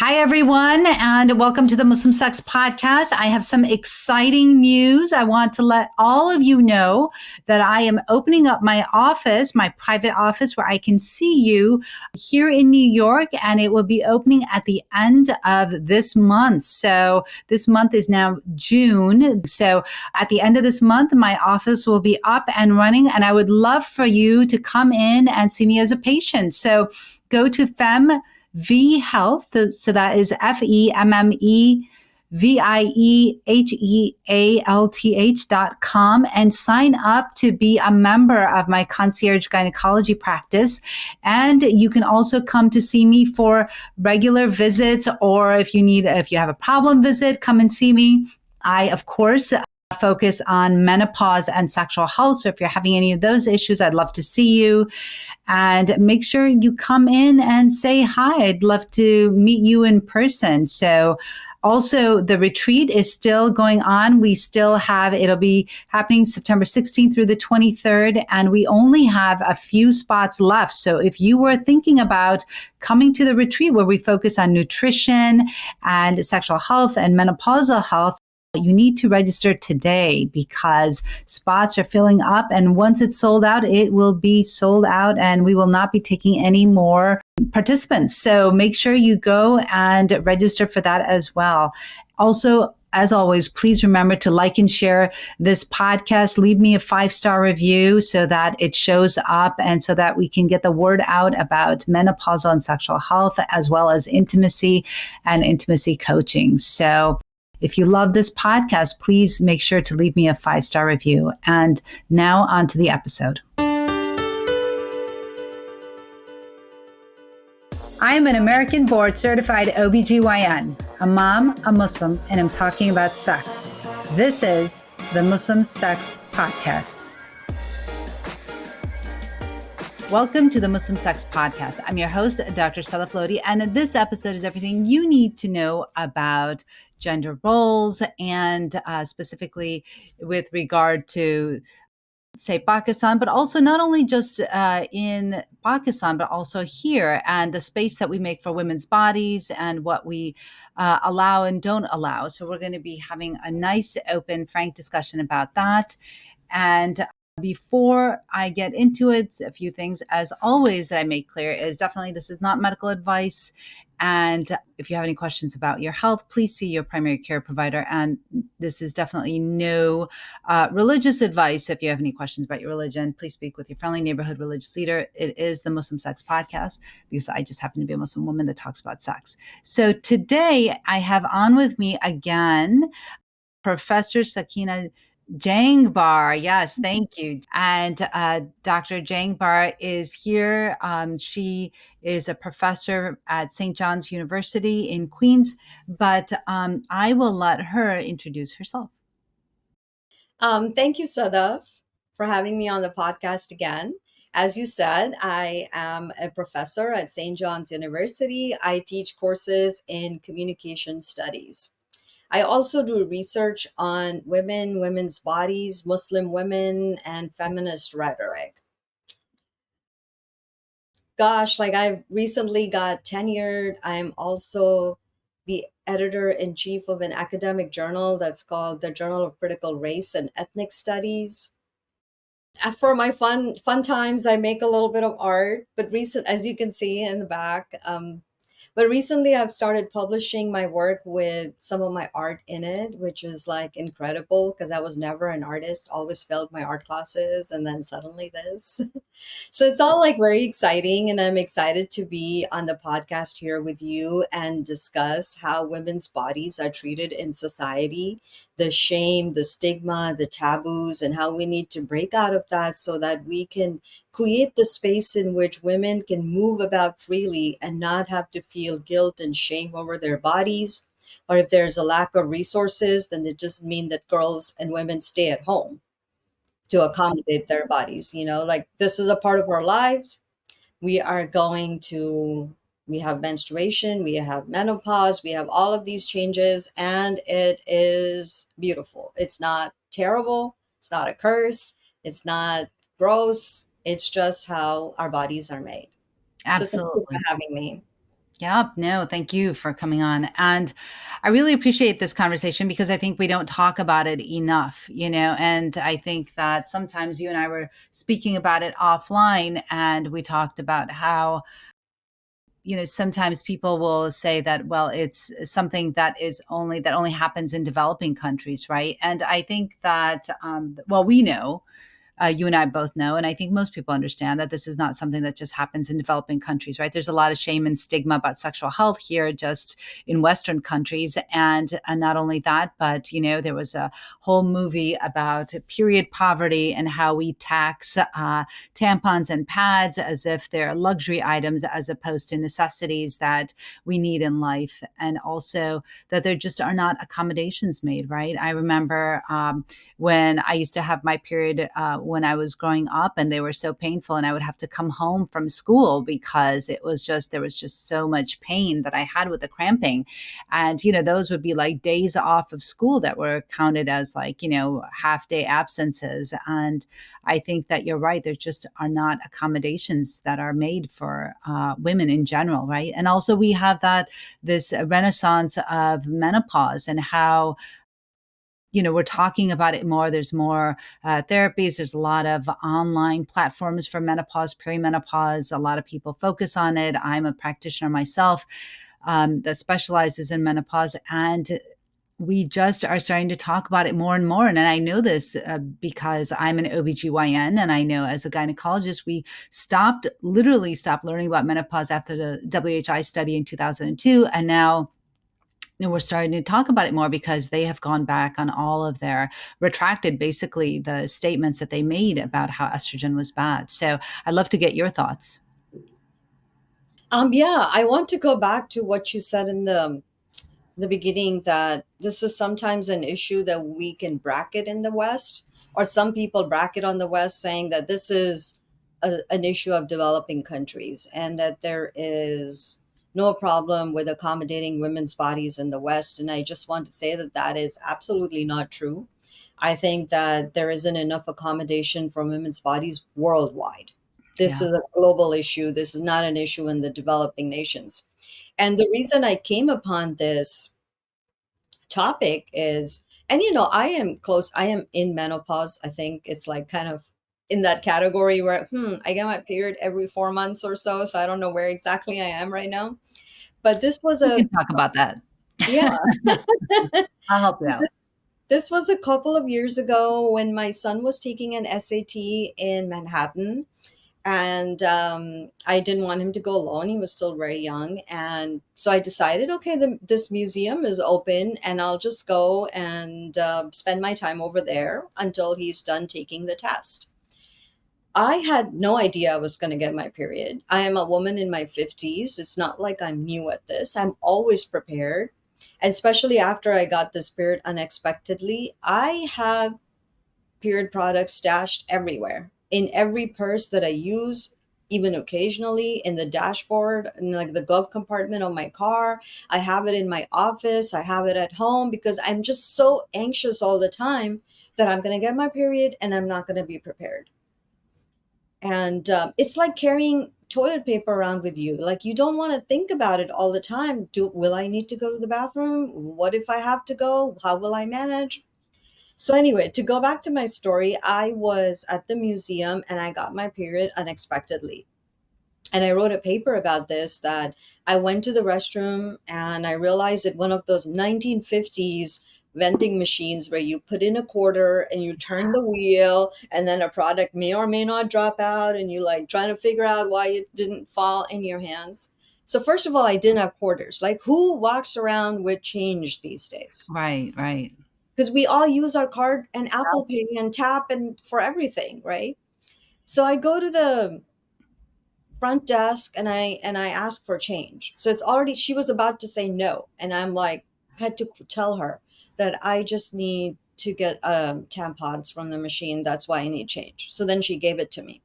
Hi, everyone, and welcome to the Muslim Sex Podcast. I have some exciting news. I want to let all of you know that I am opening up my office, my private office, where I can see you here in New York, and it will be opening at the end of this month. So this month is now June. So at the end of this month, my office will be up and running, and I would love for you to come in and see me as a patient. So go to V Health. So that is FEMMEVIEHEALTH.com and sign up to be a member of my concierge gynecology practice. And you can also come to see me for regular visits, or if you have a problem visit, come and see me. I, of course, focus on menopause and sexual health. So if you're having any of those issues, I'd love to see you. And make sure you come in and say hi. I'd love to meet you in person. So also, the retreat is still going on. It'll be happening September 16th through the 23rd, and we only have a few spots left. So if you were thinking about coming to the retreat where we focus on nutrition and sexual health and menopausal health, you need to register today because spots are filling up. And once it's sold out, it will be sold out and we will not be taking any more participants. So make sure you go and register for that as well. Also, as always, please remember to like and share this podcast. Leave me a 5-star review so that it shows up and so that we can get the word out about menopausal and sexual health, as well as intimacy and intimacy coaching. So if you love this podcast, please make sure to leave me a 5-star review. And now on to the episode. I am an American board certified OBGYN, a mom, a Muslim, and I'm talking about sex. This is the Muslim Sex Podcast. Welcome to the Muslim Sex Podcast. I'm your host, Dr. Sadaf Lodi, and this episode is everything you need to know about gender roles and specifically with regard to, say, Pakistan, but also not only just in Pakistan, but also here, and the space that we make for women's bodies and what we allow and don't allow. So we're going to be having a nice, open, frank discussion about that. And before I get into it, a few things, as always, that I make clear is definitely this is not medical advice. And if you have any questions about your health, please see your primary care provider. And this is definitely no religious advice. If you have any questions about your religion, please speak with your friendly neighborhood religious leader. It is the Muslim Sex Podcast because I just happen to be a Muslim woman that talks about sex. So today I have on with me again Professor Sakina Jangbar. Yes, thank you. And Dr. Jangbar is here. She is a professor at St. John's University in Queens, but I will let her introduce herself. Thank you, Sadaf, for having me on the podcast again. As you said, I am a professor at St. John's University. I teach courses in communication studies. I also do research on women, women's bodies, Muslim women, and feminist rhetoric. Gosh, like I recently got tenured. I'm also the editor in chief of an academic journal that's called the Journal of Critical Race and Ethnic Studies. For my fun times, I make a little bit of art, but as you can see in the back, but recently I've started publishing my work with some of my art in it, which is like incredible because I was never an artist, always failed my art classes, and then suddenly this. So it's all like very exciting, and I'm excited to be on the podcast here with you and discuss how women's bodies are treated in society, the shame, the stigma, the taboos, and how we need to break out of that so that we can create the space in which women can move about freely and not have to feel guilt and shame over their bodies. Or if there's a lack of resources, then it just means that girls and women stay at home to accommodate their bodies. Like this is a part of our lives. We have menstruation, we have menopause, we have all of these changes, and it is beautiful. It's not terrible, it's not a curse, it's not gross, it's just how our bodies are made. So thank you Absolutely. for having me. Yep. No, thank you for coming on. And I really appreciate this conversation because I think we don't talk about it enough, and I think that sometimes you and I were speaking about it offline and we talked about how, sometimes people will say that, well, it's something that only happens in developing countries, right? And I think that, well, we know, you and I both know, and I think most people understand that this is not something that just happens in developing countries, right? There's a lot of shame and stigma about sexual health here, just in Western countries, and not only that, but there was a whole movie about period poverty and how we tax tampons and pads as if they're luxury items as opposed to necessities that we need in life, and also that there just are not accommodations made, right? I remember when I used to have my period when I was growing up, and they were so painful, and I would have to come home from school because there was just so much pain that I had with the cramping. And, those would be like days off of school that were counted as like, half day absences. And I think that you're right. There just are not accommodations that are made for women in general, right? And also, we have this renaissance of menopause and how we're talking about it more. There's more therapies. There's a lot of online platforms for menopause, perimenopause. A lot of people focus on it. I'm a practitioner myself that specializes in menopause. And we just are starting to talk about it more and more. And I know this because I'm an OBGYN, and I know as a gynecologist, we literally stopped learning about menopause after the WHI study in 2002. And now we're starting to talk about it more because they have gone back on all of their retracted basically the statements that they made about how estrogen was bad. So I'd love to get your thoughts. Yeah, I want to go back to what you said in the beginning, that this is sometimes an issue that we can bracket in the West, or some people bracket on the West, saying that this is an issue of developing countries and that there is no problem with accommodating women's bodies in the West. And I just want to say that that is absolutely not true. I think that there isn't enough accommodation for women's bodies worldwide. This Yeah. is a global issue. This is not an issue in the developing nations. And the reason I came upon this topic is, and I am close, I am in menopause. I think it's like kind of in that category where I get my period every 4 months or so. So I don't know where exactly I am right now. But this was We a can talk about that. yeah. I'll help you out. This was a couple of years ago when my son was taking an SAT in Manhattan, and I didn't want him to go alone. He was still very young, and so I decided, okay, this museum is open, and I'll just go and spend my time over there until he's done taking the test. I had no idea I was going to get my period. I am a woman in my 50s. It's not like I'm new at this. I'm always prepared. And especially after I got this period unexpectedly, I have period products stashed everywhere, in every purse that I use, even occasionally in the dashboard, in like the glove compartment of my car. I have it in my office. I have it at home because I'm just so anxious all the time that I'm going to get my period and I'm not going to be prepared. And it's like carrying toilet paper around with you. Like, you don't want to think about it all the time. Will I need to go to the bathroom? What if I have to go? How will I manage? So anyway, to go back to my story, I was at the museum and I got my period unexpectedly. And I wrote a paper about this, that I went to the restroom and I realized that one of those 1950s vending machines where you put in a quarter and you turn the wheel and then a product may or may not drop out and you like trying to figure out why it didn't fall in your hands. So first of all, I didn't have quarters. Like, who walks around with change these days? Right, right. Because we all use our card and Apple Pay and tap and for everything, right? So I go to the front desk and I ask for change. So it's already, she was about to say no, and I'm like, had to tell her that I just need to get tampons from the machine. That's why I need change. So then she gave it to me.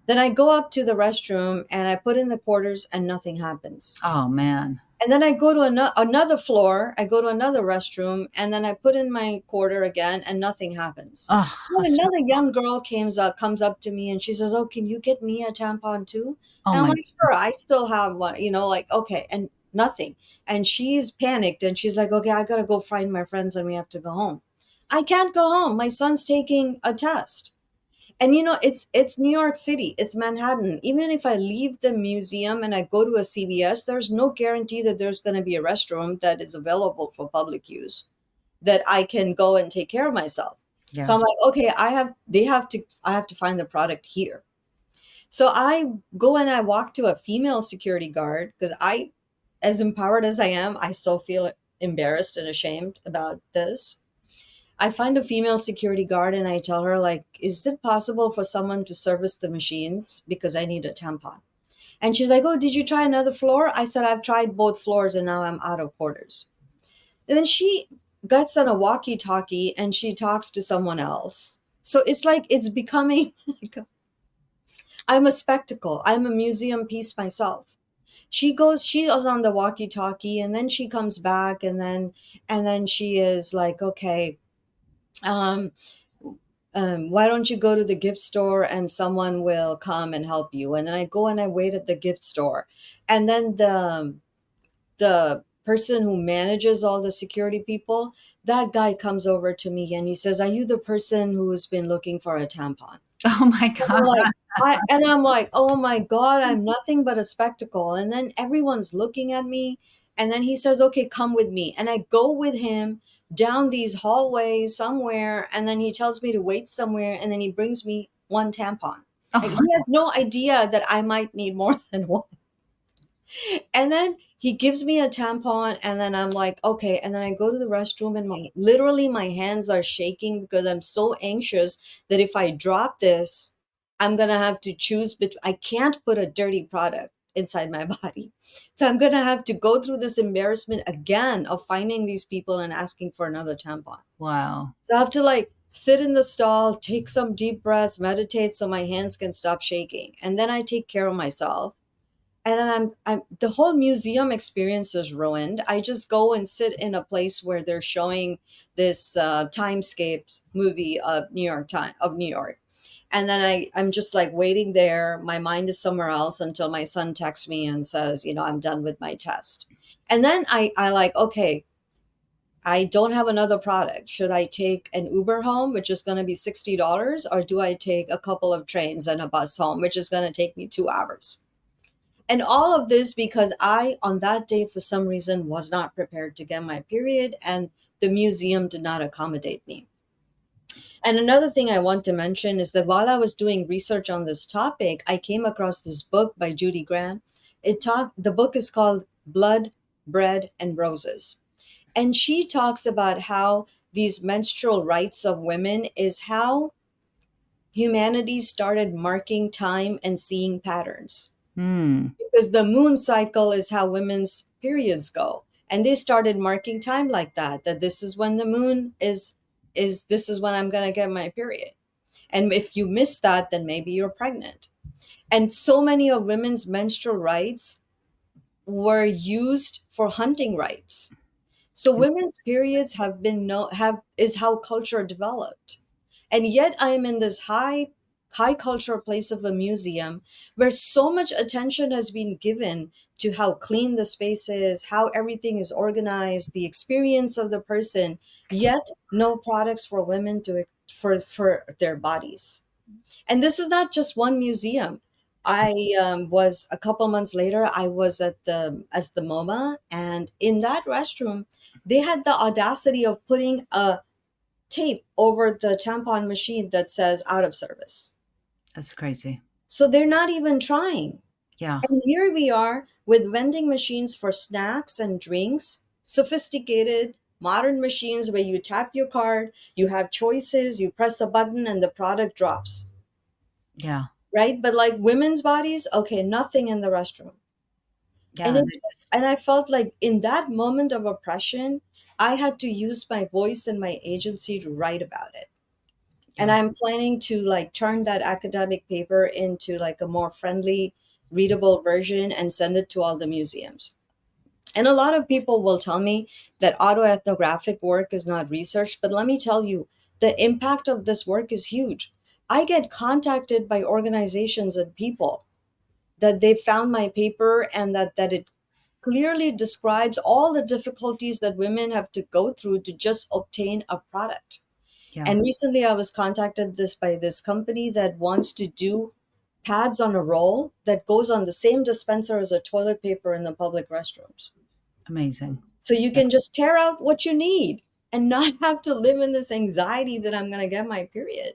Then I go up to the restroom and I put in the quarters and nothing happens. Oh man. And then I go to another floor, I go to another restroom, and then I put in my quarter again, and nothing happens. Oh, how Then sweet. another young girl comes up to me and she says, "Oh, can you get me a tampon too?" Oh And I'm my like, "Sure, goodness. I still have one," like, okay, and nothing. And she's panicked and she's like, "Okay, I gotta go find my friends and we have to go home." I can't go home. My son's taking a test. And it's New York City, it's Manhattan. Even if I leave the museum and I go to a CVS, there's no guarantee that there's going to be a restroom that is available for public use that I can go and take care of myself. So Yeah. I'm like, okay, I have to find the product here. So I go and I walk to a female security guard because as empowered as I am, I still feel embarrassed and ashamed about this. I find a female security guard and I tell her, like, is it possible for someone to service the machines because I need a tampon? And she's like, oh, did you try another floor? I said, I've tried both floors and now I'm out of quarters. And then she gets on a walkie talkie and she talks to someone else. So it's like it's becoming like I'm a spectacle. I'm a museum piece myself. She goes on the walkie talkie and then she comes back and then she is like, okay, um, why don't you go to the gift store and someone will come and help you? And then I go and I wait at the gift store. And then the person who manages all the security people, that guy comes over to me and he says, are you the person who's been looking for a tampon? Oh my And I'm God. like, I'm like, oh my God, I'm nothing but a spectacle. And then everyone's looking at me. And then he says, okay, come with me. And I go with him down these hallways somewhere. And then he tells me to wait somewhere. And then he brings me one tampon. Like, Oh, he has no idea that I might need more than one. And then he gives me a tampon and then I'm like, okay. And then I go to the restroom and my hands are shaking because I'm so anxious that if I drop this, I'm going to have to choose, but I can't put a dirty product inside my body. So I'm going to have to go through this embarrassment again of finding these people and asking for another tampon. wow. So I have to like sit in the stall, take some deep breaths, meditate so my hands can stop shaking. And then I take care of myself, and then I'm the whole museum experience is ruined. I just go and sit in a place where they're showing this timescapes movie of New York, and then I'm just like waiting there. My mind is somewhere else until my son texts me and says, I'm done with my test. And then I like, okay, I don't have another product. Should I take an Uber home, which is going to be $60, or do I take a couple of trains and a bus home, which is going to take me 2 hours? And all of this because I, on that day, for some reason, was not prepared to get my period, and the museum did not accommodate me. And another thing I want to mention is that while I was doing research on this topic, I came across this book by Judy Grant. The book is called Blood, Bread, and Roses. And she talks about how these menstrual rights of women is how humanity started marking time and seeing patterns, Hmm. because the moon cycle is how women's periods go, and they started marking time like that this is when the moon is this is when I'm going to get my period, and if you miss that then maybe you're pregnant. And so many of women's menstrual rights were used for hunting rights. So women's periods have been no have is how culture developed. And yet I am in this high cultural place of a museum where so much attention has been given to how clean the space is, how everything is organized, the experience of the person, yet no products for women to for their bodies. And this is not just one museum. I was a couple months later, I was at the MoMA, and in that restroom they had the audacity of putting a tape over the tampon machine that says out of service. That's crazy. So they're not even trying. Yeah. And here we are with vending machines for snacks and drinks, sophisticated modern machines where you tap your card, you have choices, you press a button, and the product drops, Yeah. right? But like women's bodies, okay, nothing in the restroom. And Yeah. it just, and I felt like in that moment of oppression, I had to use my voice and my agency to write about it. And Yeah. I'm planning to like turn that academic paper into like a more friendly readable version and send it to all the museums. And a lot of people will tell me that autoethnographic work is not research, but let me tell you, the impact of this work is huge. I get contacted by organizations and people that they found my paper and that it clearly describes all the difficulties that women have to go through to just obtain a product. Yeah, And recently I was contacted this by this company that wants to do pads on a roll that goes on the same dispenser as a toilet paper in the public restrooms. amazing. So you Yeah, can just tear out what you need and not have to live in this anxiety that I'm going to get my period.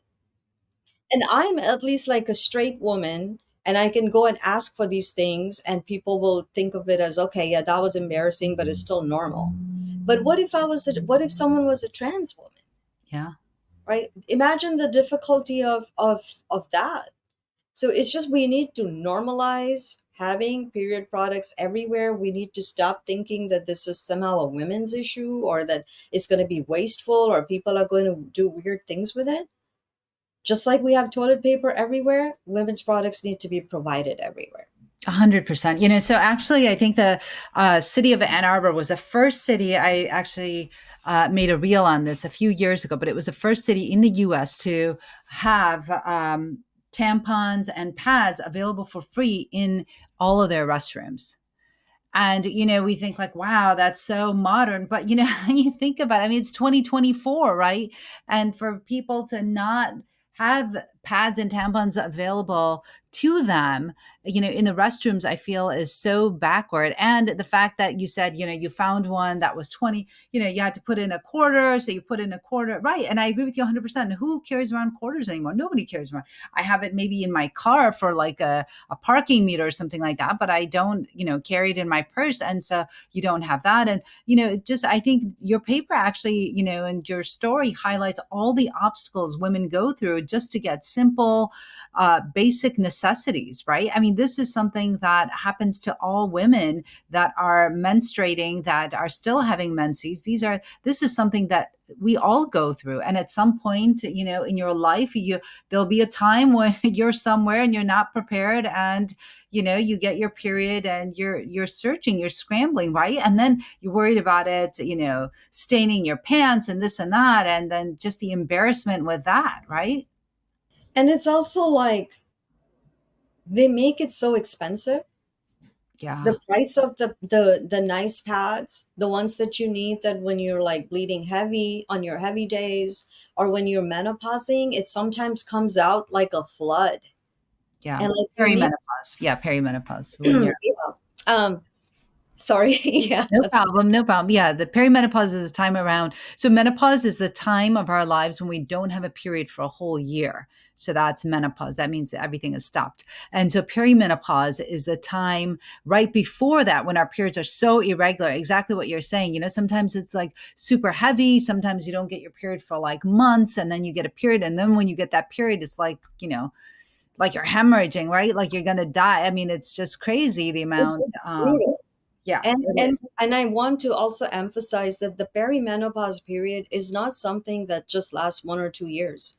And I'm at least like a straight woman, and I can go and ask for these things and people will think of it as, okay, yeah, that was embarrassing, but it's still normal. But what if someone was a trans woman, yeah. right? Imagine the difficulty of that. So it's just we need to normalize having period products everywhere. We need to stop thinking that this is somehow a women's issue or that it's going to be wasteful or people are going to do weird things with it. Just like we have toilet paper everywhere, women's products need to be provided everywhere. 100%. So actually, I think the city of Ann Arbor was the first city. I actually made a reel on this a few years ago, but it was the first city in the US to have tampons and pads available for free in all of their restrooms. And, we think like, wow, that's so modern. But, you think about it, I mean, it's 2024, right? And for people to not have pads and tampons available to them, in the restrooms, I feel is so backward. And the fact that you said, you found one that was 20, you had to put in a quarter. So you put in a quarter. Right. And I agree with you 100%. Who carries around quarters anymore? Nobody carries around. I have it maybe in my car for like a parking meter or something like that, but I don't, carry it in my purse. And so you don't have that. And, it just, I think your paper actually, and your story highlights all the obstacles women go through just to get simple, basic necessities, right? I mean, this is something that happens to all women that are menstruating, that are still having menses. This is something that we all go through. And at some point, in your life, there'll be a time when you're somewhere and you're not prepared and you get your period and you're searching, you're scrambling, right? And then you're worried about it, staining your pants and this and that, and then just the embarrassment with that, right? And it's also like they make it so expensive. Yeah, The price of the nice pads, the ones that you need that when you're like bleeding heavy on your heavy days or when you're menopausing, it sometimes comes out like a flood. yeah. And like you need Perimenopause. Yeah, perimenopause when you're. yeah. Sorry, yeah, No that's problem, no problem. Yeah, the perimenopause is a time around. So menopause is the time of our lives when we don't have a period for a whole year. So that's menopause. That means that everything is stopped. And so perimenopause is the time right before that when our periods are so irregular. Exactly what you're saying. Sometimes it's like super heavy. Sometimes you don't get your period for like months and then you get a period. And then when you get that period, it's like you're hemorrhaging, right? Like you're going to die. I mean, it's just crazy the it's amount. just brutal. Yeah, And it and is. and I want to also emphasize that the perimenopause period is not something that just lasts 1 or 2 years.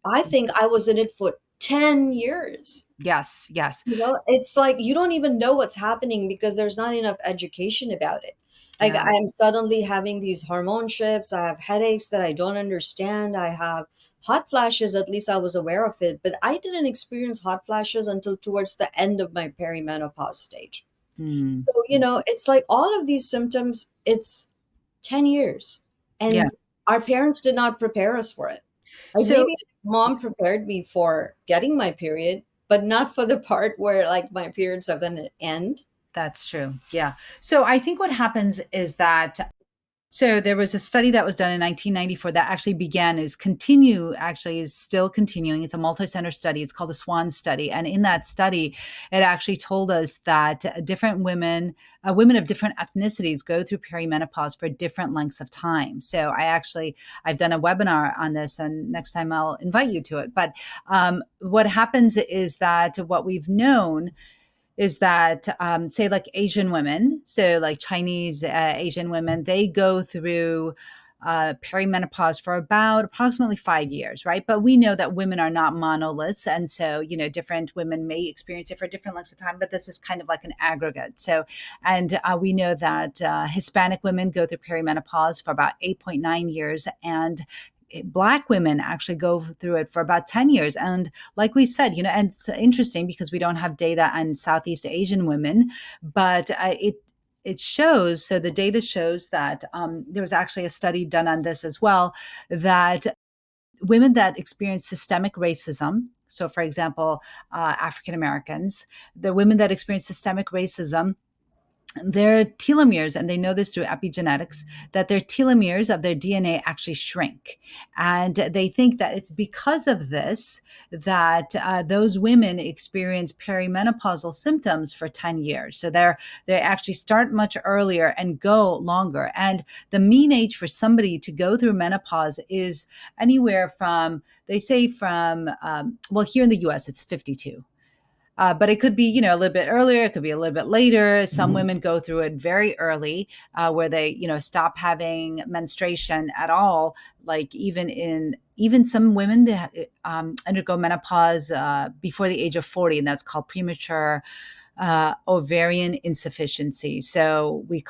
I think I was in it for 10 years. Yes, yes. It's like you don't even know what's happening because there's not enough education about it. Like Yeah. I'm suddenly having these hormone shifts. I have headaches that I don't understand. I have hot flashes. At least I was aware of it, but I didn't experience hot flashes until towards the end of my perimenopause stage. Mm. So, it's like all of these symptoms, it's 10 years. Yeah. And our parents did not prepare us for it. Like So maybe mom prepared me for getting my period, but not for the part where like my periods are going to end. that's true. Yeah. So I think what happens is that so there was a study that was done in 1994 that actually began is still continuing. It's a multi-center study. It's called the SWAN study. And in that study, it actually told us that different women of different ethnicities go through perimenopause for different lengths of time. So I've done a webinar on this and next time I'll invite you to it. But what happens is that what we've known is that say like Asian women, so like Chinese Asian women, they go through perimenopause for about approximately 5 years, right? But we know that women are not monoliths. And so, different women may experience it for different lengths of time, but this is kind of like an aggregate. So, and we know that Hispanic women go through perimenopause for about 8.9 years, and Black women actually go through it for about 10 years. And like we said, and it's interesting because we don't have data on Southeast Asian women, but it shows, so the data shows that there was actually a study done on this as well, that women that experience systemic racism, so for example, African Americans, the women that experience systemic racism, their telomeres, and they know this through epigenetics, that their telomeres of their DNA actually shrink. And they think that it's because of this that those women experience perimenopausal symptoms for 10 years. So they actually start much earlier and go longer. And the mean age for somebody to go through menopause is anywhere from, they say from, well, here in the US, it's 52. But it could be, a little bit earlier. It could be a little bit later. Some women go through it very early, where they, stop having menstruation at all. Like even some women that undergo menopause before the age of 40, and that's called premature ovarian insufficiency. So we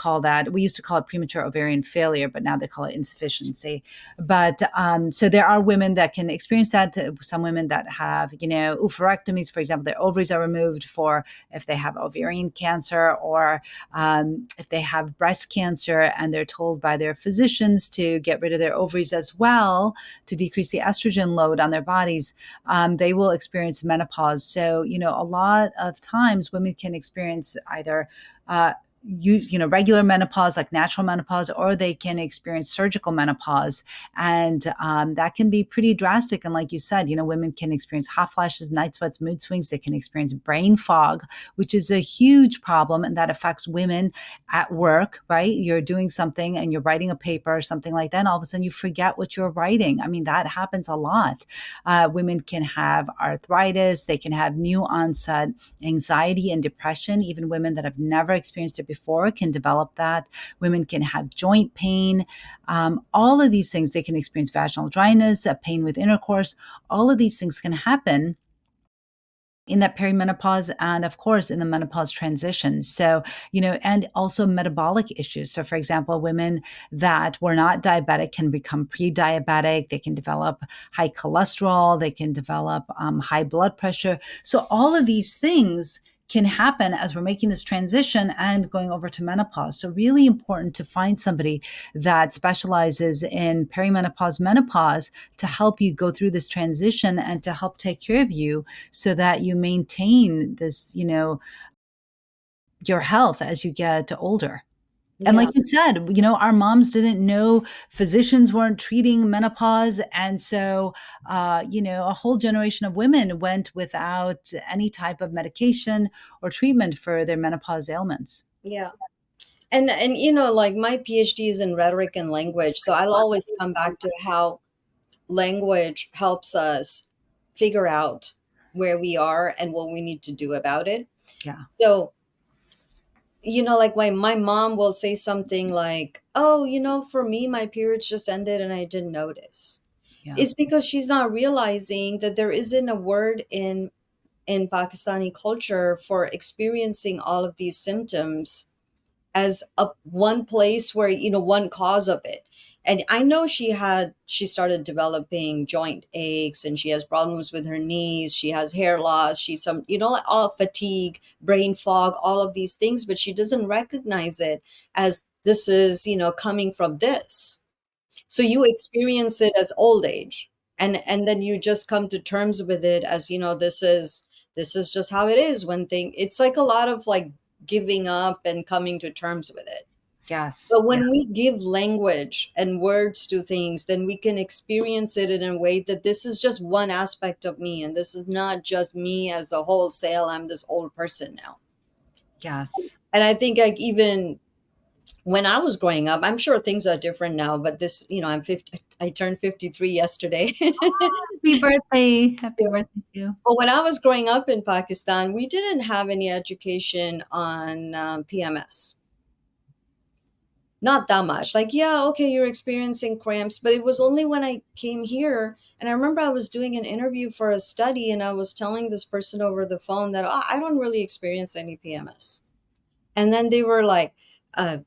used to call it premature ovarian failure, but now they call it insufficiency. But so there are women that can experience that. Some women that have, oophorectomies, for example, their ovaries are removed for if they have ovarian cancer, or if they have breast cancer and they're told by their physicians to get rid of their ovaries as well to decrease the estrogen load on their bodies, they will experience menopause. So, a lot of times women can experience either regular menopause, like natural menopause, or they can experience surgical menopause, and that can be pretty drastic. And like you said, women can experience hot flashes, night sweats, mood swings. They can experience brain fog, which is a huge problem, and that affects women at work. Right? You're doing something and you're writing a paper or something like that, and all of a sudden you forget what you're writing. I mean, that happens a lot. Women can have arthritis. They can have new onset anxiety and depression. Even women that have never experienced it before can develop that. Women can have joint pain. All of these things, they can experience vaginal dryness, pain with intercourse. All of these things can happen in that perimenopause, and of course in the menopause transition. So, and also metabolic issues. So for example, women that were not diabetic can become pre-diabetic. They can develop high cholesterol. They can develop high blood pressure. So all of these things can happen as we're making this transition and going over to menopause. So really important to find somebody that specializes in perimenopause, menopause, to help you go through this transition and to help take care of you so that you maintain this, your health as you get older. And Yeah. like you said, our moms didn't know, physicians weren't treating menopause. And so, a whole generation of women went without any type of medication or treatment for their menopause ailments. Yeah. And like my PhD is in rhetoric and language, so I'll always come back to how language helps us figure out where we are and what we need to do about it. Yeah. So, like my mom will say something like, "Oh, for me my periods just ended and I didn't notice." Yeah. It's because she's not realizing that there isn't a word in Pakistani culture for experiencing all of these symptoms as a one place where, one cause of it. And I know she started developing joint aches, and she has problems with her knees, she has hair loss, she's some, like all fatigue, brain fog, all of these things, but she doesn't recognize it as this is, coming from this. So you experience it as old age, and then you just come to terms with it as, this is just how it is. When thing It's like a lot of like giving up and coming to terms with it. Yes. But Yeah. when we give language and words to things, then we can experience it in a way that this is just one aspect of me, and this is not just me as a wholesale, I'm this old person now. Yes. And I think, like, even when I was growing up, I'm sure things are different now, but this, I'm 50, I turned 53 yesterday. Happy birthday. Happy Yeah. birthday to you. But when I was growing up in Pakistan, we didn't have any education on PMS. not that much. Like, yeah, okay, you're experiencing cramps, but it was only when I came here. And I remember I was doing an interview for a study, and I was telling this person over the phone that, oh, I don't really experience any PMS. And then they were like, uh,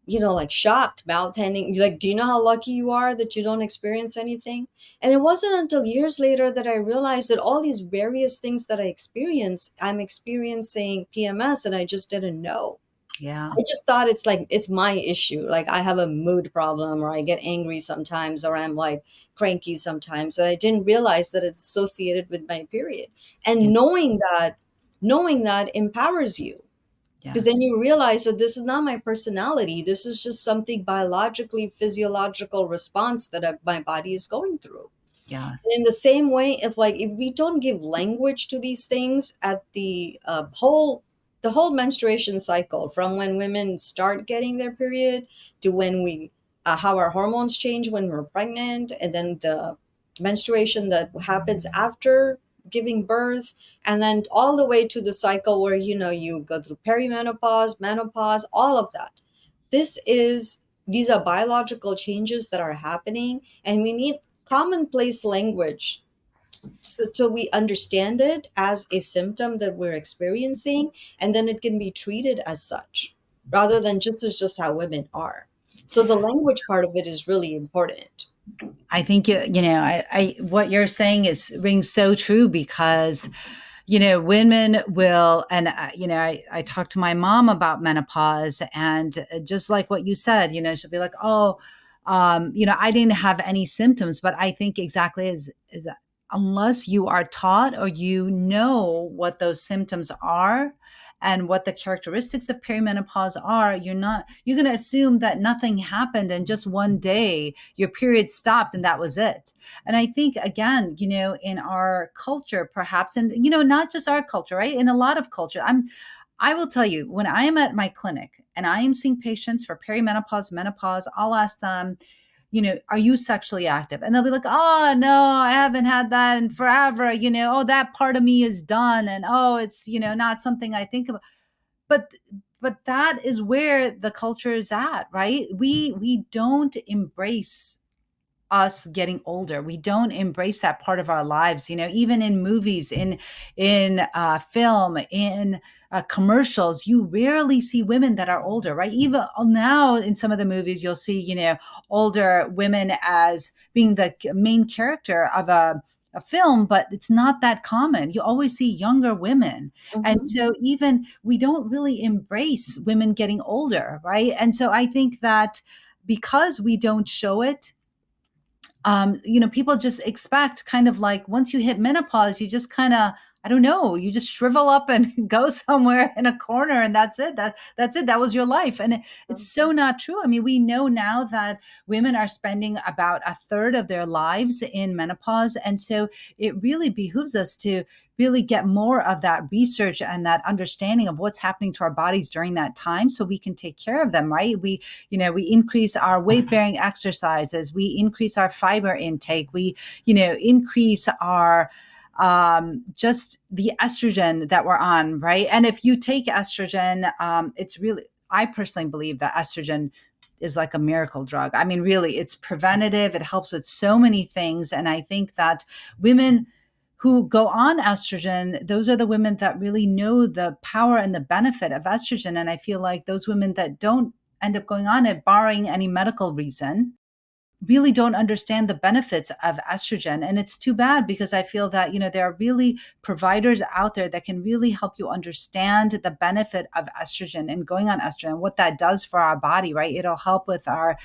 like shocked, mouth hanging, like, do you know how lucky you are that you don't experience anything? And it wasn't until years later that I realized that all these various things that I experience, I'm experiencing PMS, and I just didn't know. Yeah. I just thought it's like it's my issue. Like I have a mood problem, or I get angry sometimes, or I'm like cranky sometimes. But I didn't realize that it's associated with my period. And Yeah. knowing that empowers you, because then Yes. you realize that this is not my personality. This is just something biologically physiological response that my body is going through. In Yes. the same way, if we don't give language to these things at the whole menstruation cycle, from when women start getting their period to when we how our hormones change when we're pregnant, and then the menstruation that happens after giving birth, and then all the way to the cycle where you go through perimenopause, menopause, all of that. These are biological changes that are happening, and we need commonplace language so we understand it as a symptom that we're experiencing, and then it can be treated as such rather than just as just how women are. So the language part of it is really important. I think I what you're saying is rings so true because women will, and I talked to my mom about menopause, and just like what you said, she'll be like, oh, I didn't have any symptoms, but I think exactly is unless you are taught or what those symptoms are and what the characteristics of perimenopause are, you're going to assume that nothing happened and just one day your period stopped and that was it. And I think, again, in our culture, perhaps, and, not just our culture, right? In a lot of culture, I will tell you, when I am at my clinic and I am seeing patients for perimenopause, menopause, I'll ask them, are you sexually active? And they'll be like, oh, no, I haven't had that in forever. Oh, that part of me is done. And oh, it's, not something I think about. But that is where the culture is at, right? We don't embrace us getting older. We don't embrace that part of our lives. Even in movies, in film, in commercials, you rarely see women that are older, right? Even now, in some of the movies, you'll see older women as being the main character of a film, but it's not that common. You always see younger women. And Hmm. so even we don't really embrace women getting older, right? And so I think that because we don't show it, people just expect, kind of like, once you hit menopause, you just kind of, I don't know, you just shrivel up and go somewhere in a corner, and that's it. That's it. That was your life. And it's so not true. I mean, we know now that women are spending about a third of their lives in menopause. And so it really behooves us to really get more of that research and that understanding of what's happening to our bodies during that time so we can take care of them, right? We increase our weight bearing exercises, we increase our fiber intake, we increase our just the estrogen that we're on, right? And if you take estrogen, it's really, I personally believe that estrogen is like a miracle drug. I mean, really, it's preventative, it helps with so many things. And I think that women who go on estrogen, those are the women that really know the power and the benefit of estrogen. And I feel like those women that don't end up going on it, barring any medical reason, really don't understand the benefits of estrogen. And it's too bad, because I feel that, there are really providers out there that can really help you understand the benefit of estrogen and going on estrogen, what that does for our body, right? It'll help with our,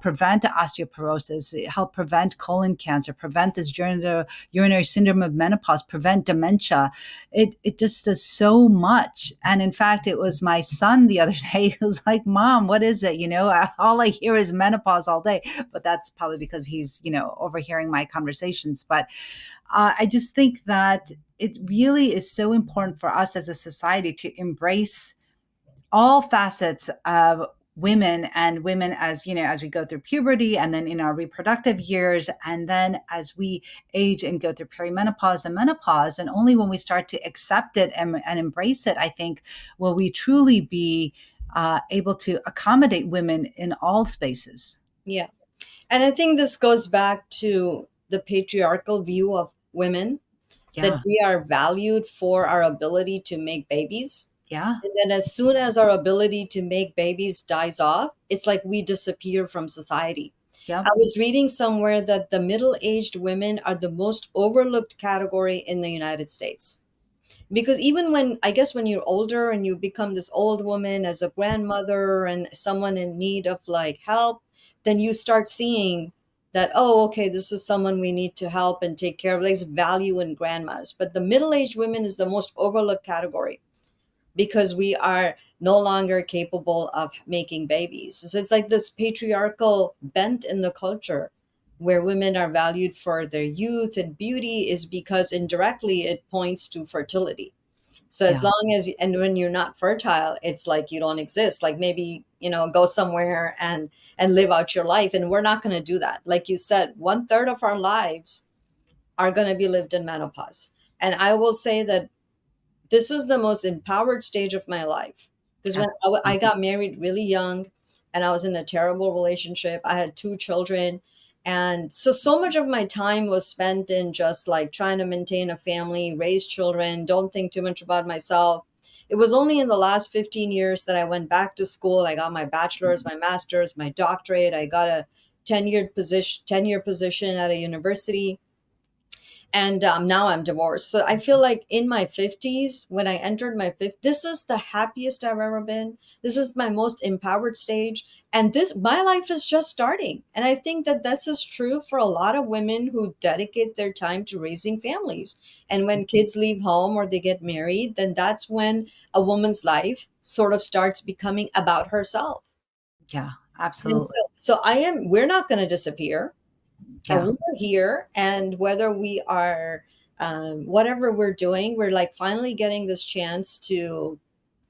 prevent osteoporosis, help prevent colon cancer, prevent this urinary syndrome of menopause, prevent dementia. It just does so much. And in fact, it was my son the other day who was like, Mom, what is it? All I hear is menopause all day. But that's probably because he's, overhearing my conversations. But I just think that it really is so important for us as a society to embrace all facets of women, and women as as we go through puberty, and then in our reproductive years, and then as we age and go through perimenopause and menopause. And only when we start to accept it and embrace it, I think, will we truly be able to accommodate women in all spaces. Yeah. And I think this goes back to the patriarchal view of women, that Yeah, we are valued for our ability to make babies. yeah, And then as soon as our ability to make babies dies off, it's like we disappear from society. I yep, was reading somewhere that the middle aged women are the most overlooked category in the United States. Because even when, I guess, when you're older and you become this old woman as a grandmother and someone in need of like help, then you start seeing that, oh, okay, this is someone we need to help and take care of. There's value in grandmas. But the middle aged women is the most overlooked category because we are no longer capable of making babies. So it's like this patriarchal bent in the culture where women are valued for their youth and beauty, is because indirectly it points to fertility. So as yeah, long as, and when you're not fertile, it's like you don't exist. Like maybe, go somewhere and live out your life. And we're not going to do that. Like you said, 1/3 of our lives are going to be lived in menopause. And I will say that this is the most empowered stage of my life, because when I absolutely. got married really young and I was in a terrible relationship, I had two children. And so much of my time was spent in just like trying to maintain a family, raise children, don't think too much about myself. It was only in the last 15 years that I went back to school. I got my bachelor's, my master's, my doctorate. I got a 10-year position at a university, and now I'm divorced. So I feel like in my 50s, when I entered my 50s, this is the happiest I've ever been. This is my most empowered stage, and this my life is just starting. And I think that this is true for a lot of women who dedicate their time to raising families. And when kids leave home or they get married, then that's when a woman's life sort of starts becoming about herself. Yeah, And absolutely. so we're not going to disappear. Yeah. We're here, and whether we are, whatever we're doing, we're like finally getting this chance to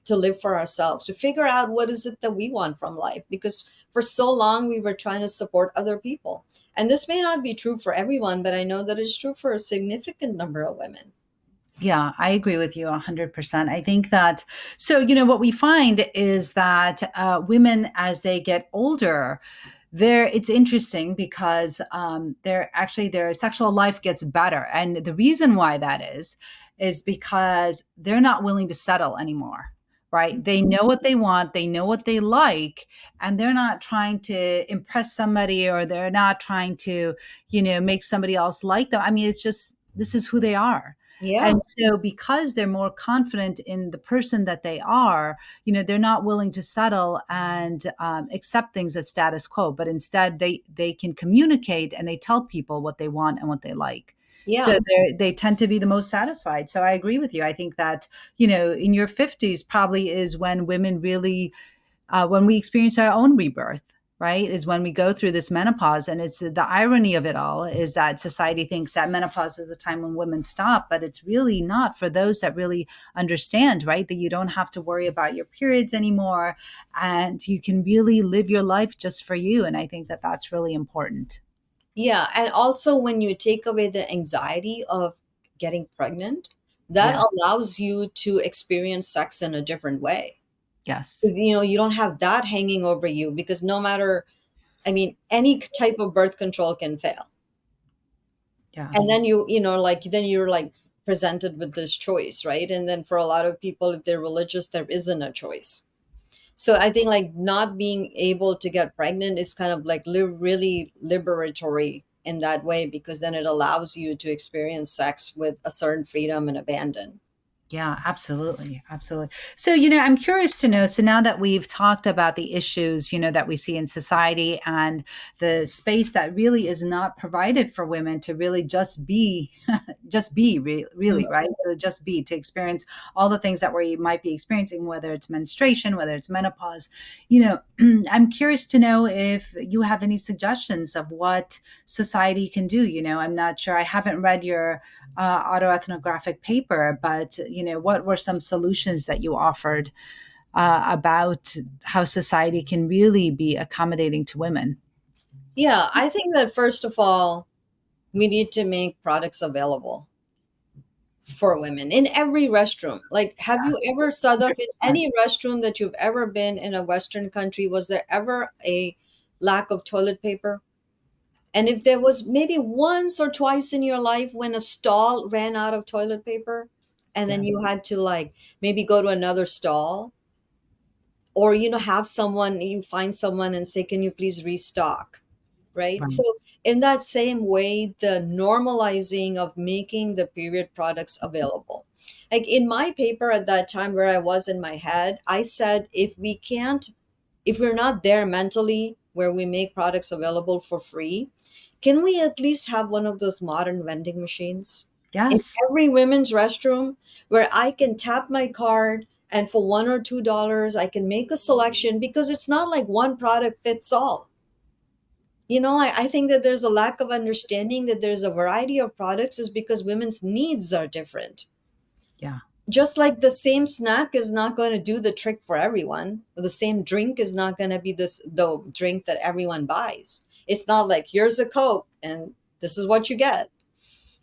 live for ourselves, to figure out what is it that we want from life, because for so long we were trying to support other people. And this may not be true for everyone, but I know that it's true for a significant number of women. Yeah, I agree with you 100%. I think that, so, what we find is that women, as they get older, it's interesting because their sexual life gets better. And the reason why that is because they're not willing to settle anymore, right? They know what they want, they know what they like, and they're not trying to impress somebody, or they're not trying to, make somebody else like them. I mean, it's just, this is who they are. Yeah. And so, because they're more confident in the person that they are, they're not willing to settle and accept things as status quo, but instead they can communicate and they tell people what they want and what they like. So Yeah. they tend to be the most satisfied. So I agree with you. I think that, in your 50s probably is when women really, when we experience our own rebirth, right, is when we go through this menopause. And it's the irony of it all is that society thinks that menopause is a time when women stop, but it's really not, for those that really understand, right, that you don't have to worry about your periods anymore, and you can really live your life just for you. And I think that that's really important. Yeah. And also, when you take away the anxiety of getting pregnant, that Yeah. allows you to experience sex in a different way. Yes. You don't have that hanging over you, because no matter, I mean, any type of birth control can fail. Yeah. And then like then you're like presented with this choice, right? And then for a lot of people, if they're religious, there isn't a choice. So I think like not being able to get pregnant is kind of like really liberatory in that way, because then it allows you to experience sex with a certain freedom and abandon. Yeah, absolutely. Absolutely. So, I'm curious to know. So, now that we've talked about the issues, that we see in society, and the space that really is not provided for women to really just be, really, right? Just be, to experience all the things that we might be experiencing, whether it's menstruation, whether it's menopause. I'm curious to know if you have any suggestions of what society can do. I'm not sure. I haven't read your autoethnographic paper, but what were some solutions that you offered about how society can really be accommodating to women? Yeah, I think that first of all, we need to make products available for women in every restroom. Like, have you ever, Sadaf, in 100%. any restroom that you've ever been in a Western country, was there ever a lack of toilet paper? And if there was maybe once or twice in your life when a stall ran out of toilet paper, and Yeah. then you had to like maybe go to another stall, or have someone, you find someone and say, can you please restock, right? So Right. in that same way, the normalizing of making the period products available, like in my paper at that time where I was in my head, I said, if we're not there mentally where we make products available for free, can we at least have one of those modern vending machines in Yes. every women's restroom where I can tap my card and for $1 or $2 I can make a selection, because it's not like one product fits all. I think that there's a lack of understanding that there's a variety of products is because women's needs are different. Yeah. Just like the same snack is not going to do the trick for everyone, the same drink is not going to be the drink that everyone buys. It's not like here's a Coke and this is what you get,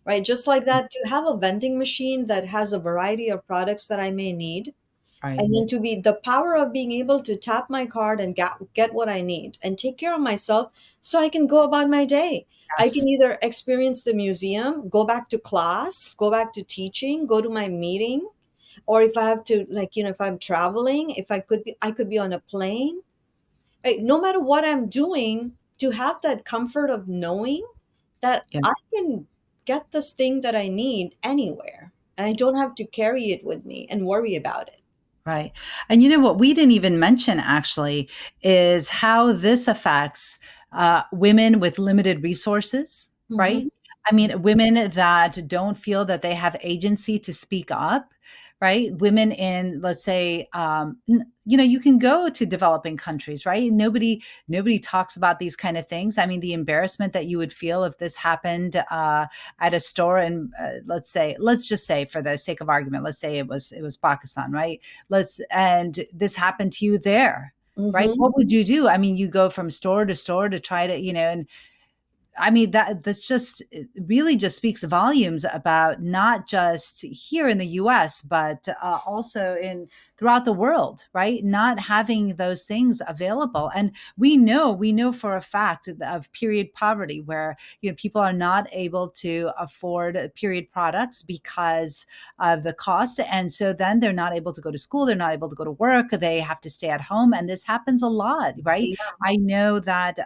right? Just like that, to have a vending machine that has a variety of products that I may need, and then Right. to be the power of being able to tap my card and get what I need and take care of myself so I can go about my day. I can Yes. either experience the museum, go back to class, go back to teaching, go to my meeting, or if I have to, like, if I'm traveling, if I could be on a plane, right? No matter what I'm doing, to have that comfort of knowing that Yeah. I can get this thing that I need anywhere and I don't have to carry it with me and worry about it. Right. And you know what we didn't even mention actually is how this affects women with limited resources, right? Mm-hmm. I mean, women that don't feel that they have agency to speak up, right? Women in, let's say, you can go to developing countries, right? Nobody talks about these kind of things. I mean, the embarrassment that you would feel if this happened at a store, and let's just say, for the sake of argument, let's say it was Pakistan, right? And this happened to you there, right? Mm-hmm. What would you do? I mean, you go from store to store to try to, and I mean, that's just, it really just speaks volumes about not just here in the US, but also in throughout the world, right? Not having those things available. And we know for a fact of period poverty where, people are not able to afford period products because of the cost. And so then they're not able to go to school, they're not able to go to work, they have to stay at home. And this happens a lot, right? Yeah. I know that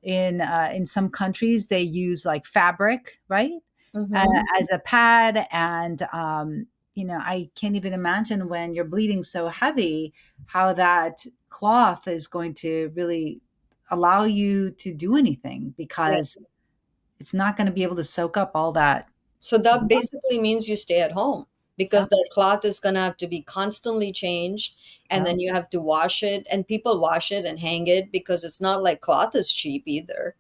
in some countries they use like fabric, right, Mm-hmm. as a pad, and I can't even imagine when you're bleeding so heavy how that cloth is going to really allow you to do anything, Right. because it's not going to be able to soak up all that So that blood. basically means you stay at home because Yep. that cloth is going to have to be constantly changed, and Yep. then you have to wash it, and people wash it and hang it because it's not like cloth is cheap either.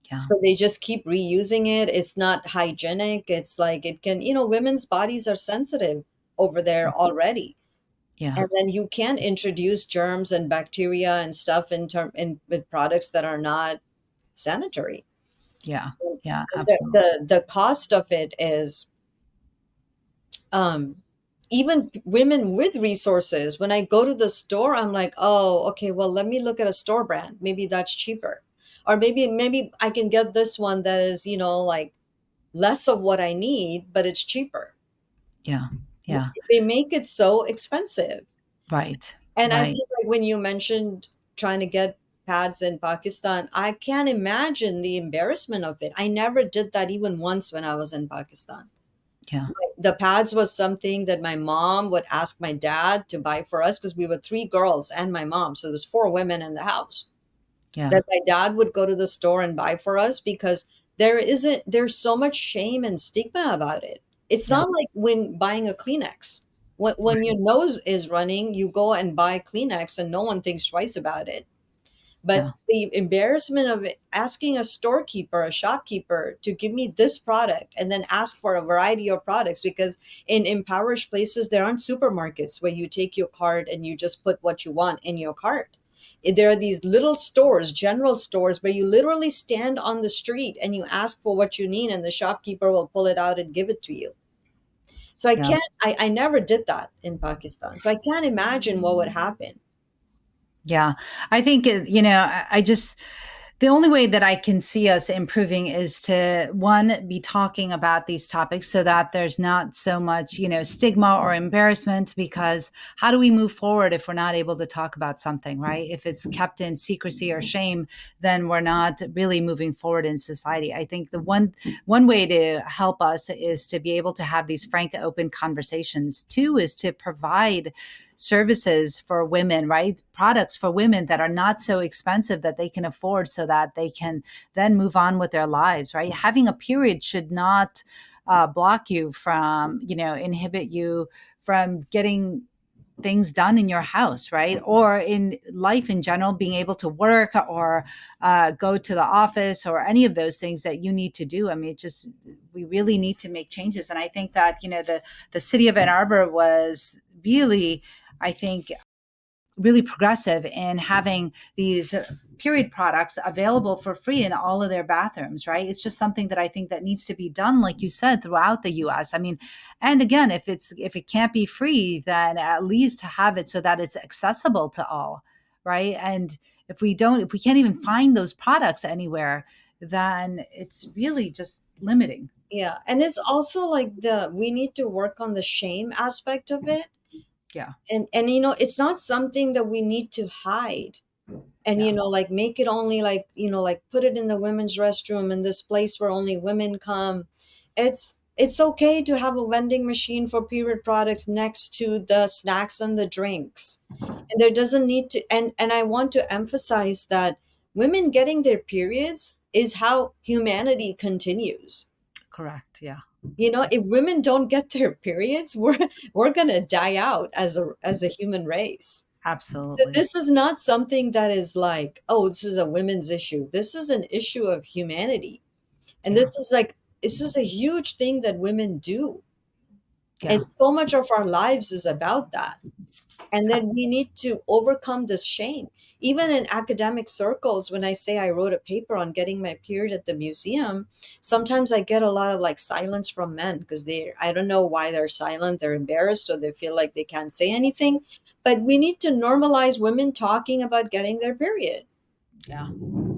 Yeah. So they just keep reusing it. It's not hygienic. It's like it can, women's bodies are sensitive over there already. Yeah. And then you can introduce germs and bacteria and stuff in with products that are not sanitary. Yeah. Yeah. The, Absolutely. the cost of it is, um even women with resources, when I go to the store, I'm like, oh, okay, well, let me look at a store brand, maybe that's cheaper, or maybe I can get this one that is, like less of what I need, but it's cheaper. Yeah. Yeah. They make it so expensive. Right. And I Right. think, like, when you mentioned trying to get pads in Pakistan, I can't imagine the embarrassment of it. I never did that even once when I was in Pakistan. Yeah. The pads was something that my mom would ask my dad to buy for us because we were three girls and my mom. So there was four women in the house, Yeah. that my dad would go to the store and buy for us because there's so much shame and stigma about it. It's Yeah. not like when buying a Kleenex. When Right. your nose is running, you go and buy Kleenex and no one thinks twice about it. But Yeah. the embarrassment of asking a storekeeper, a shopkeeper, to give me this product and then ask for a variety of products, because in impoverished places, there aren't supermarkets where you take your card and you just put what you want in your cart. There are these little stores, general stores, where you literally stand on the street and you ask for what you need, and the shopkeeper will pull it out and give it to you. So I Yeah. can't, I never did that in Pakistan. So I can't imagine what would happen. Yeah. I think, I just, the only way that I can see us improving is to one, be talking about these topics so that there's not so much, stigma or embarrassment. Because how do we move forward if we're not able to talk about something, right? If it's kept in secrecy or shame, then we're not really moving forward in society. I think the one way to help us is to be able to have these frank, open conversations. Two is to provide services for women, right? Products for women that are not so expensive that they can afford, so that they can then move on with their lives, right? Having a period should not block you from, inhibit you from getting things done in your house, right? Or in life in general, being able to work or go to the office or any of those things that you need to do. I mean, it just, we really need to make changes. And I think that, the city of Ann Arbor was really, I think, really progressive in having these period products available for free in all of their bathrooms, right? It's just something that I think that needs to be done, like you said, throughout the US. I mean, and again, if it can't be free, then at least have it so that it's accessible to all, right? And if we can't even find those products anywhere, then it's really just limiting. Yeah. And it's also like we need to work on the shame aspect of it. Yeah. And it's not something that we need to hide. And Yeah. like make it only like, like put it in the women's restroom in this place where only women come. It's okay to have a vending machine for period products next to the snacks and the drinks. And there doesn't need to, and I want to emphasize that women getting their periods is how humanity continues. Correct. Yeah. If women don't get their periods, we're going to die out as a human race. So Absolutely. this is not something that is like, oh, this is a women's issue. This is an issue of humanity. And Yeah. this is a huge thing that women do. Yeah. And so much of our lives is about that. And then we need to overcome this shame. Even in academic circles, when I say I wrote a paper on getting my period at the museum, sometimes I get a lot of like silence from men because I don't know why they're silent. They're embarrassed or they feel like they can't say anything. But we need to normalize women talking about getting their period. Yeah.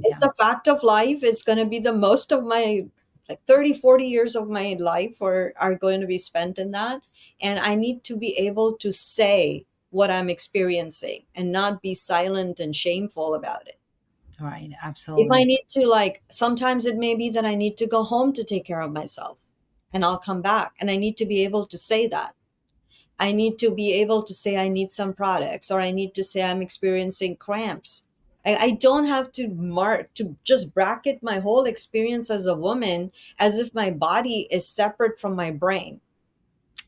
It's Yeah. a fact of life. It's going to be the most of my like 30, 40 years of my life are going to be spent in that. And I need to be able to say what I'm experiencing and not be silent and shameful about it. Right. If I Absolutely. need to, like, sometimes it may be that I need to go home to take care of myself and I'll come back. And I need to be able to say that. I need to be able to say I need some products, or I need to say I'm experiencing cramps. I don't have to just bracket my whole experience as a woman as if my body is separate from my brain.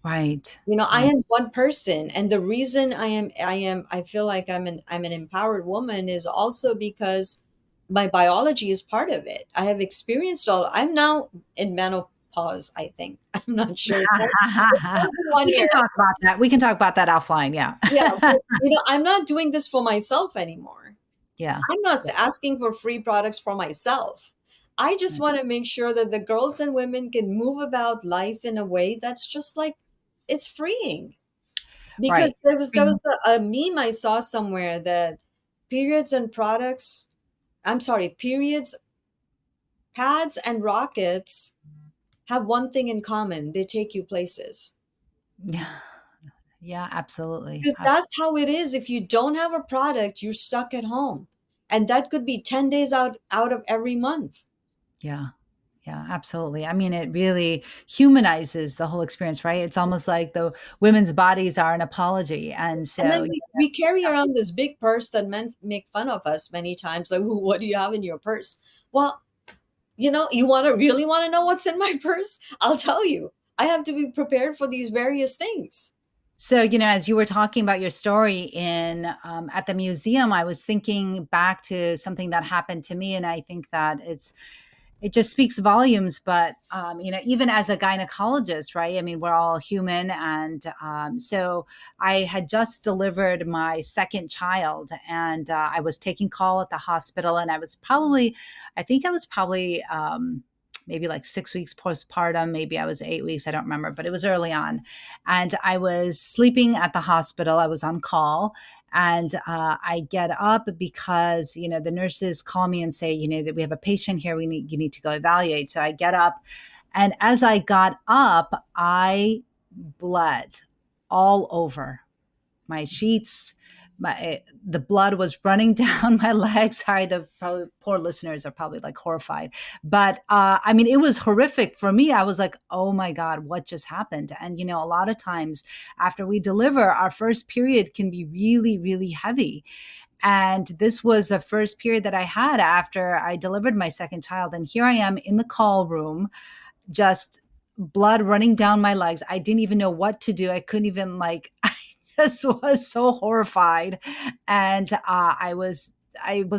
Right. I Right. am one person, and the reason I feel like I'm an empowered woman is also because my biology is part of it. I have experienced I'm now in menopause, I think. I'm not sure. It's been one We can year. talk about that. We can talk about that offline. Yeah. Yeah, but I'm not doing this for myself anymore. Yeah. I'm not Yeah. asking for free products for myself. I just Right. want to make sure that the girls and women can move about life in a way that's just like it's freeing. Right. Because there was a meme I saw somewhere that periods and products, I'm sorry, periods, pads and rockets have one thing in common. They take you places. Yeah. Yeah. Absolutely. Because that's how it is. If you don't have a product, you're stuck at home. And that could be 10 days out of every month. Yeah. Yeah, absolutely. I mean, it really humanizes the whole experience, right? It's almost like the women's bodies are an apology. And And then so, we carry around this big purse that men make fun of us many times. Like, "Ooh, what do you have in your purse?" Well, you really want to know what's in my purse? I'll tell you. I have to be prepared for these various things. as you were talking about your story in at the museum, I was thinking back to something that happened to me, and I think that it just speaks volumes. But even as a gynecologist, right? I mean, we're all human. And so I had just delivered my second child, and I was taking call at the hospital, and I think I was probably maybe like 6 weeks postpartum. Maybe I was 8 weeks. I don't remember, but it was early on. And I was sleeping at the hospital. I was on call. And I get up because, the nurses call me and say, that we have a patient here. You need to go evaluate. So I get up. And as I got up, I bled all over my sheets. The blood was running down my legs. Sorry, the probably poor listeners are probably like horrified, but I mean, it was horrific for me. I was like, oh my god, what just happened? And a lot of times after we deliver, our first period can be really, really heavy. And this was the first period that I had after I delivered my second child. And here I am in the call room, just blood running down my legs. I didn't even know what to do. I couldn't even like, I just was so horrified. And I was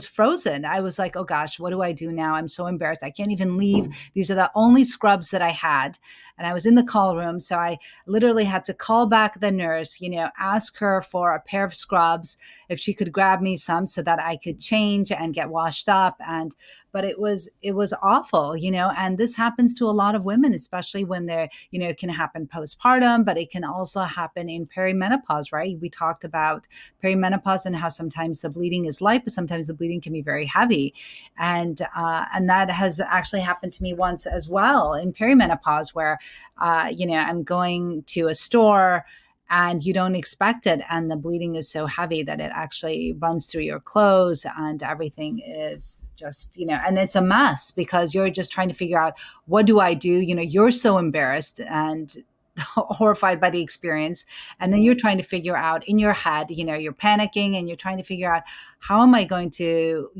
frozen. I was like, oh gosh, what do I do now? I'm so embarrassed. I can't even leave. These are the only scrubs that I had. And I was in the call room. So I literally had to call back the nurse, ask her for a pair of scrubs, if she could grab me some so that I could change and get washed up. But it was awful, and this happens to a lot of women, especially when they're, it can happen postpartum, but it can also happen in perimenopause, right? We talked about perimenopause and how sometimes the bleeding is light, but sometimes the bleeding can be very heavy. And that has actually happened to me once as well in perimenopause, where, I'm going to a store and you don't expect it, and the bleeding is so heavy that it actually runs through your clothes, and everything is just, and it's a mess because you're just trying to figure out, what do I do? You're so embarrassed and horrified by the experience, and then you're trying to figure out in your head, you're panicking and you're trying to figure out, how am I going to,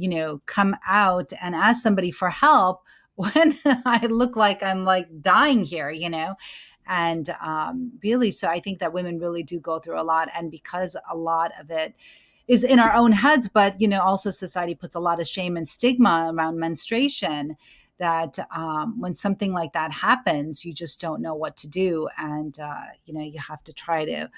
come out and ask somebody for help when I look like I'm like dying here, and really, so I think that women really do go through a lot. And because a lot of it is in our own heads, but, also society puts a lot of shame and stigma around menstruation, that when something like that happens, you just don't know what to do. And, you have to try to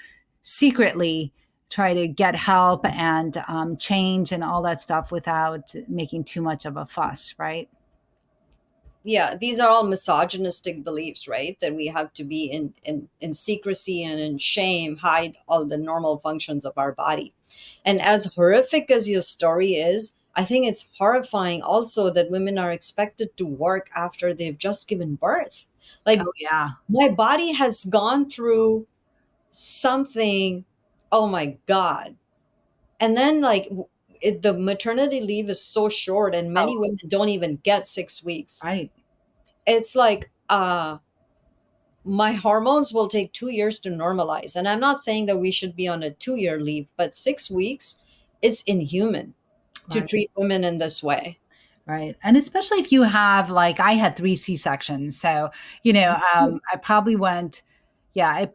secretly try to get help and change and all that stuff without making too much of a fuss, right? Yeah, these are all misogynistic beliefs, right? That we have to be in secrecy and in shame, hide all the normal functions of our body. And as horrific as your story is, I think it's horrifying also that women are expected to work after they've just given birth. Like, Oh, yeah. my body has gone through something, oh my God. And then, like, the maternity leave is so short, and Oh, many women don't even get 6 weeks. right. It's like, my hormones will take 2 years to normalize. And I'm not saying that we should be on a 2 year leave, but 6 weeks is inhuman to Right. treat women in this way. Right. And especially if you have, like, I had three C-sections. So, I probably went, yeah, it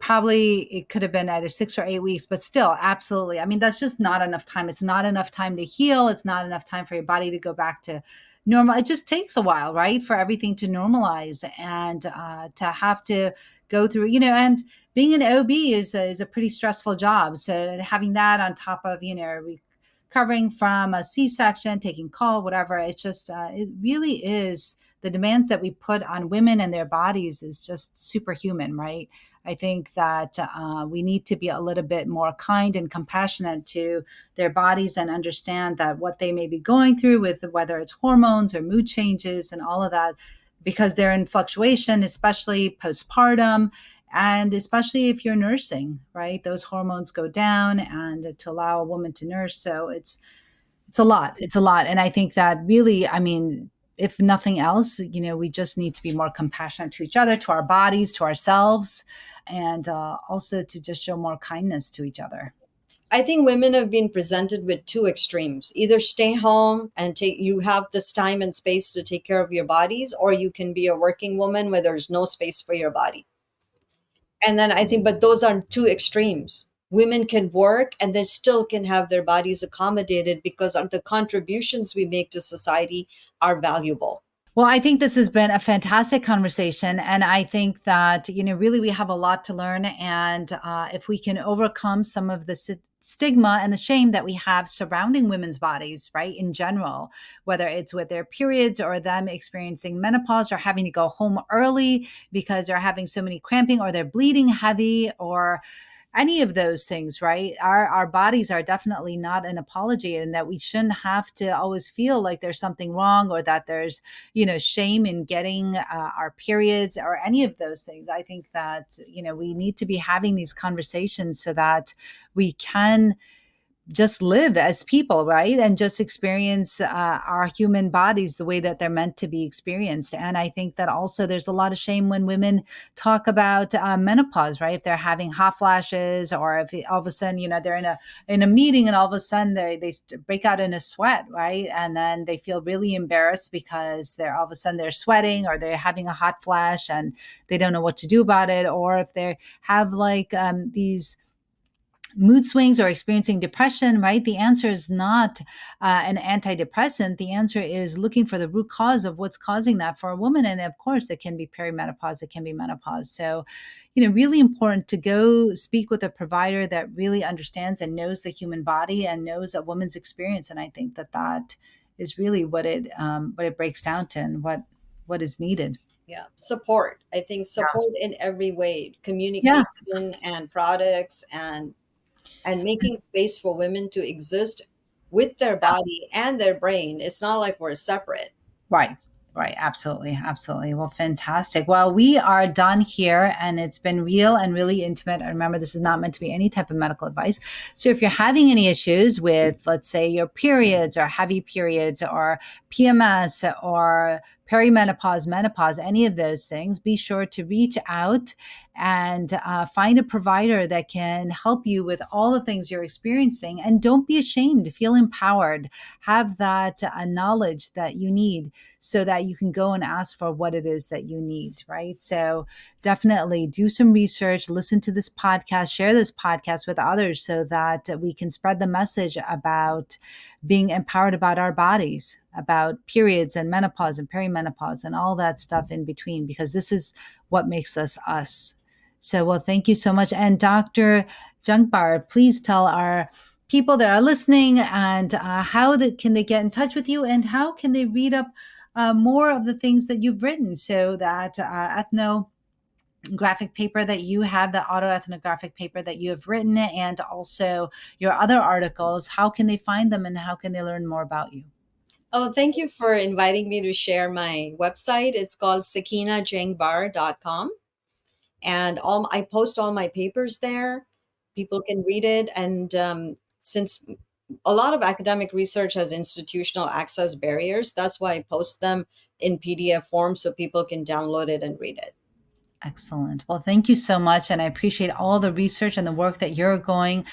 could have been either 6 or 8 weeks, but still, absolutely. I mean, that's just not enough time. It's not enough time to heal. It's not enough time for your body to go back to normal. It just takes a while, right? For everything to normalize, and to have to go through, and being an OB is a pretty stressful job. So having that on top of, recovering from a C-section, taking call, whatever. It's just, it really is, the demands that we put on women and their bodies is just superhuman, right? I think that we need to be a little bit more kind and compassionate to their bodies, and understand that what they may be going through, with whether it's hormones or mood changes and all of that, because they're in fluctuation, especially postpartum. And especially if you're nursing, right? Those hormones go down, and to allow a woman to nurse. So it's a lot. It's a lot. And I think that really, I mean, if nothing else, we just need to be more compassionate to each other, to our bodies, to ourselves, and also to just show more kindness to each other. I think women have been presented with two extremes. Either stay home and you have this time and space to take care of your bodies, or you can be a working woman where there's no space for your body. And then I think, but those are two extremes. Women can work and they still can have their bodies accommodated because of the contributions we make to society are valuable. Well, I think this has been a fantastic conversation. And I think that, really we have a lot to learn. And if we can overcome some of the stigma and the shame that we have surrounding women's bodies, right, in general, whether it's with their periods or them experiencing menopause or having to go home early because they're having so many cramping or they're bleeding heavy or any of those things, right? Our bodies are definitely not an apology, and that we shouldn't have to always feel like there's something wrong or that there's shame in getting our periods or any of those things. I think that we need to be having these conversations so that we can just live as people, right? And just experience our human bodies the way that they're meant to be experienced. And I think that also there's a lot of shame when women talk about menopause, right? If they're having hot flashes, or if all of a sudden, they're in a meeting and all of a sudden they break out in a sweat, right? And then they feel really embarrassed because they're all of a sudden they're sweating or they're having a hot flash and they don't know what to do about it. Or if they have like these mood swings or experiencing depression, right? The answer is not an antidepressant. The answer is looking for the root cause of what's causing that for a woman. And of course, it can be perimenopause, it can be menopause. So, really important to go speak with a provider that really understands and knows the human body and knows a woman's experience. And I think that that is really what it breaks down to and what is needed. Yeah, support. I think Yeah. support in every way, Yeah. communication and products, and making space for women to exist with their body and their brain. It's not like we're separate. Right. Right. Absolutely. Absolutely. Well, fantastic. Well, we are done here and it's been real and really intimate. And remember, this is not meant to be any type of medical advice. So if you're having any issues with, let's say, your periods or heavy periods or PMS or perimenopause, menopause, any of those things, be sure to reach out and find a provider that can help you with all the things you're experiencing. And don't be ashamed. Feel empowered. Have that knowledge that you need so that you can go and ask for what it is that you need, right? So definitely do some research, listen to this podcast, share this podcast with others so that we can spread the message about being empowered about our bodies, about periods and menopause and perimenopause and all that stuff in between, because this is what makes us us. So, well, thank you so much. And Dr. Jangbar, please tell our people that are listening and can they get in touch with you and how can they read up more of the things that you've written, so that ethnographic paper that you have, the autoethnographic paper that you have written, and also your other articles, how can they find them and how can they learn more about you? Oh, thank you for inviting me to share my website. It's called sakinajangbar.com. And I post all my papers there. People can read it. And since a lot of academic research has institutional access barriers, that's why I post them in PDF form so people can download it and read it. Excellent. Well, thank you so much. And I appreciate all the research and the work that you're going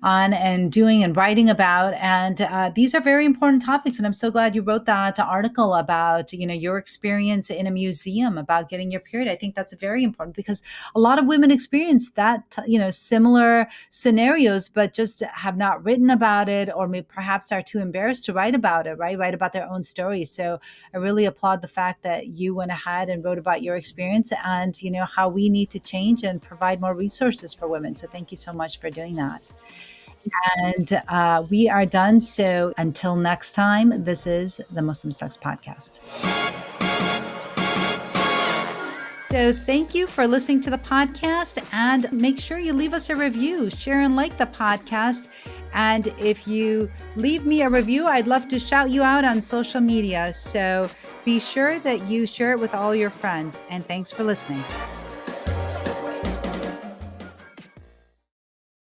on and doing and writing about. And these are very important topics. And I'm so glad you wrote that article about, your experience in a museum about getting your period. I think that's very important because a lot of women experience that, similar scenarios, but just have not written about it or maybe perhaps are too embarrassed to write about it, right? Write about their own stories. So I really applaud the fact that you went ahead and wrote about your experience and, how we need to change and provide more resources for women. So thank you so much for doing that. And we are done. So until next time, this is the Muslim Sex Podcast. So thank you for listening to the podcast, and make sure you leave us a review, share and like the podcast. And if you leave me a review, I'd love to shout you out on social media. So be sure that you share it with all your friends. And thanks for listening.